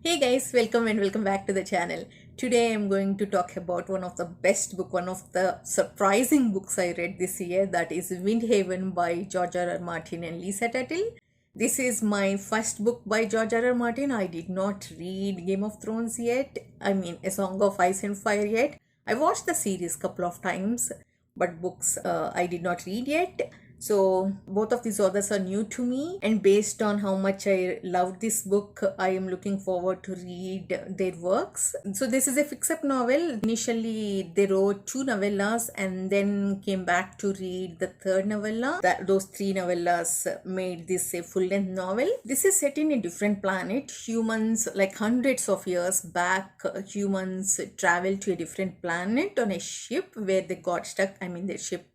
Hey guys, welcome and welcome back to the channel. Today I'm going to talk about one of the best book, one of the surprising books I read this year, that is Windhaven by George R. R. Martin and Lisa Tuttle. This is my first book by George R. R. Martin. I did not read Game of Thrones yet. A Song of Ice and Fire yet. I watched the series couple of times, but books I did not read yet. So both of these authors are new to me, and based on how much I loved this book, I am looking forward to read their works. So this is a fix-up novel. Initially they wrote two novellas and then came back to read the third novella. Those three novellas made this a full-length novel. This is set in a different planet. Humans, like hundreds of years back, humans traveled to a different planet on a ship where they got stuck. Their ship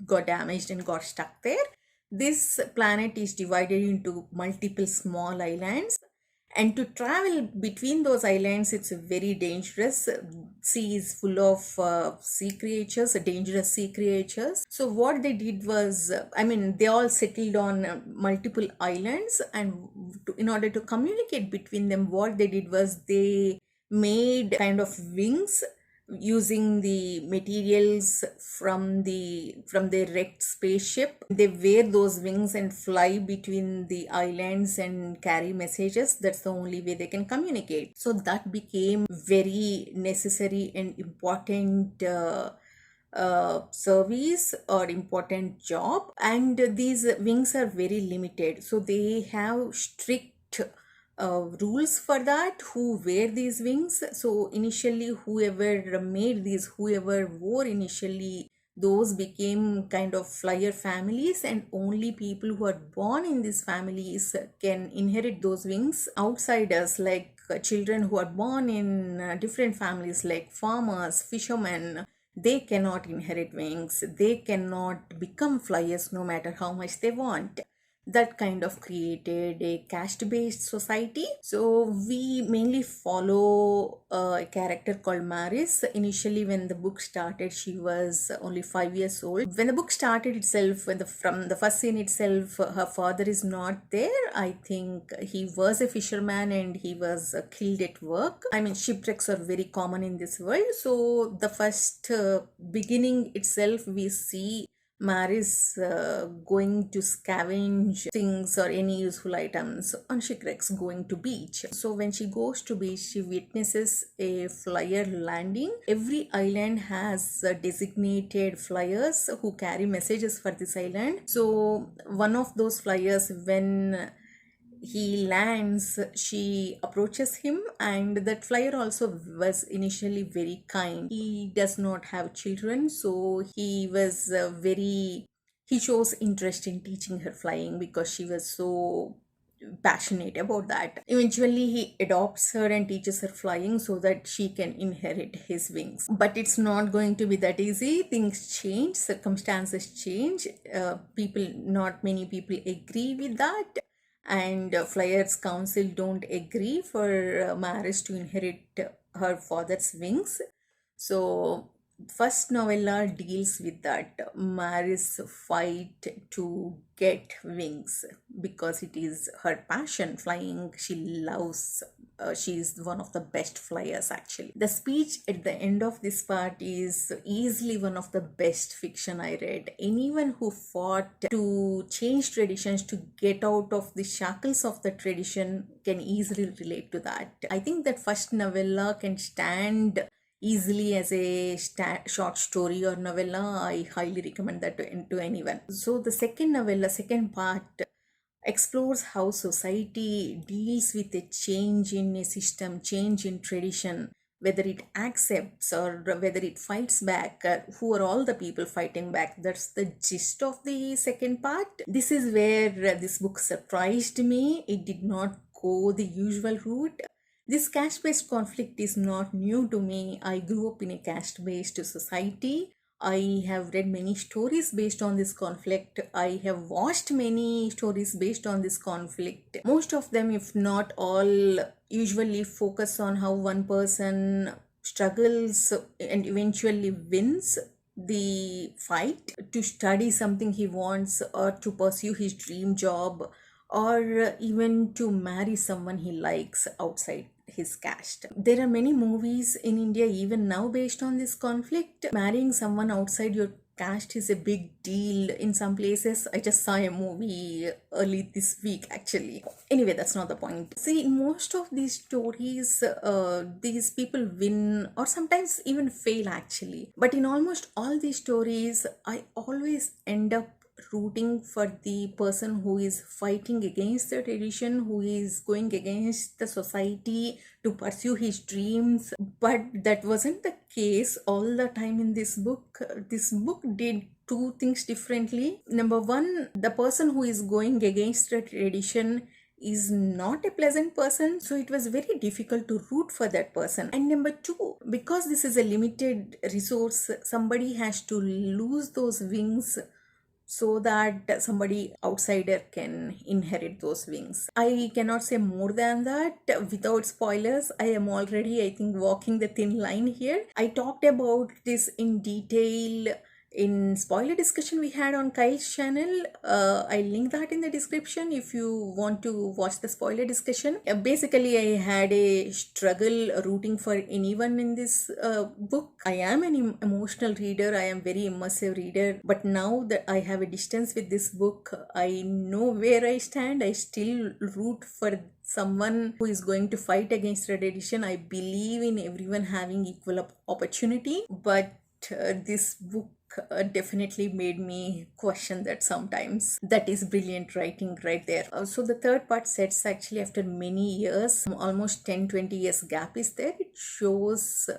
got damaged and got stuck there. This planet is divided into multiple small islands, and to travel between those islands, it's very dangerous. Sea is full of sea creatures, dangerous sea creatures. So what they did was, they all settled on multiple islands, and in order to communicate between them, what they did was they made kind of wings using the materials from their wrecked spaceship. They wear those wings and fly between the islands and carry messages. That's the only way they can communicate. So that became very necessary and important service or important job. And these wings are very limited, so they have strict rules for that, who wear these wings. So initially whoever wore initially, those became kind of flyer families, and only people who are born in these families can inherit those wings. Outsiders, like children who are born in different families, like farmers, fishermen, they cannot inherit wings. They cannot become flyers no matter how much they want. That kind of created a caste-based society. So we mainly follow a character called Maris. Initially, when the book started, she was only 5 years old. When the book started itself, from the first scene itself, her father is not there. I think he was a fisherman and he was killed at work. Shipwrecks are very common in this world. So the first beginning itself, we see Maris going to scavenge things or any useful items on shipwrecks, going to beach. So when she goes to beach, she witnesses a flyer landing. Every island has designated flyers who carry messages for this island. So one of those flyers, when he lands, she approaches him, and that flyer also was initially very kind. He does not have children, so he was he shows interest in teaching her flying because she was so passionate about that. Eventually he adopts her and teaches her flying so that she can inherit his wings. But it's not going to be that easy. Things change, circumstances change. Not many people agree with that, and Flyers Council don't agree for Maris to inherit her father's wings. So first novella deals with that. Maris fight to get wings because it is her passion. Flying, she loves. She is one of the best flyers actually. The speech at the end of this part is easily one of the best fiction I read. Anyone who fought to change traditions, to get out of the shackles of the tradition, can easily relate to that. I think that first novella can stand easily as a short story or novella. I highly recommend that to anyone. So the second part explores how society deals with a change in a system, change in tradition, whether it accepts or whether it fights back. Who are all the people fighting back? That's the gist of the second part. This is where this book surprised me. It did not go the usual route. This caste-based conflict is not new to me. I grew up in a caste-based society. I have read many stories based on this conflict. I have watched many stories based on this conflict. Most of them, if not all, usually focus on how one person struggles and eventually wins the fight to study something he wants, or to pursue his dream job, or even to marry someone he likes outside his caste. There are many movies in India even now based on this conflict. Marrying someone outside your caste is a big deal in some places. I just saw a movie early this week actually. Anyway, that's not the point. See, in most of these stories, these people win or sometimes even fail actually. But in almost all these stories, I always end up rooting for the person who is fighting against the tradition, who is going against the society to pursue his dreams. But that wasn't the case all the time in this book. This book did two things differently. Number one, the person who is going against the tradition is not a pleasant person, so it was very difficult to root for that person. And number two, because this is a limited resource, somebody has to lose those wings so that somebody outsider can inherit those wings. I cannot say more than that without spoilers. I am already, I think, walking the thin line here. I talked about this in detail in spoiler discussion we had on Kyle's channel. I'll link that in the description if you want to watch the spoiler discussion. Basically, I had a struggle rooting for anyone in this book. I am an emotional reader. I am very immersive reader. But now that I have a distance with this book, I know where I stand. I still root for someone who is going to fight against tradition. I believe in everyone having equal opportunity. But this book definitely made me question that sometimes. That is brilliant writing right there. So the third part sets actually after many years, almost 10-20 years gap is there. It shows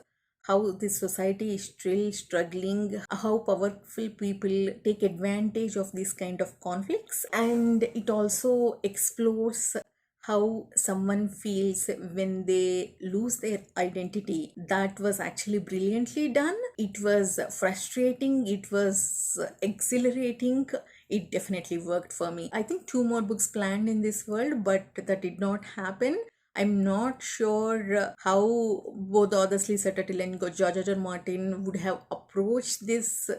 how this society is still struggling, how powerful people take advantage of this kind of conflicts, and it also explores how someone feels when they lose their identity. That was actually brilliantly done. It was frustrating, it was exhilarating. It definitely worked for me. I think 2 more books planned in this world, but that did not happen. I'm not sure how both authors Lisa Tuttle and George R. R. Martin would have approached this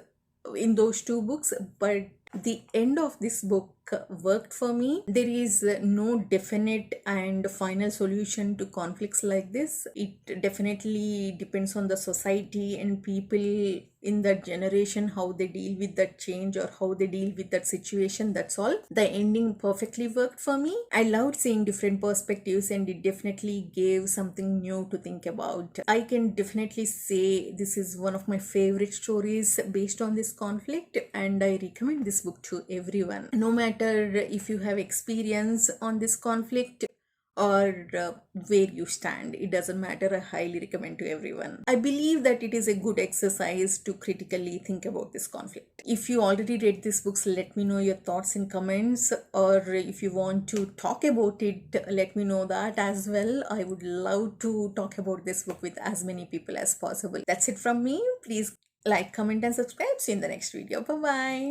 in those 2 books, but the end of this book worked for me. There is no definite and final solution to conflicts like this. It definitely depends on the society and people in that generation, how they deal with that change or how they deal with that situation. That's all. The ending perfectly worked for me. I loved seeing different perspectives and it definitely gave something new to think about. I can definitely say this is one of my favorite stories based on this conflict, and I recommend this book to everyone. No matter if you have experience on this conflict or where you stand, it doesn't matter. I highly recommend to everyone. I believe that it is a good exercise to critically think about this conflict. If you already read these books, let me know your thoughts in comments, or if you want to talk about it, let me know that as well. I would love to talk about this book with as many people as possible. That's it from me. Please like, comment and subscribe. See you in the next video. Bye bye.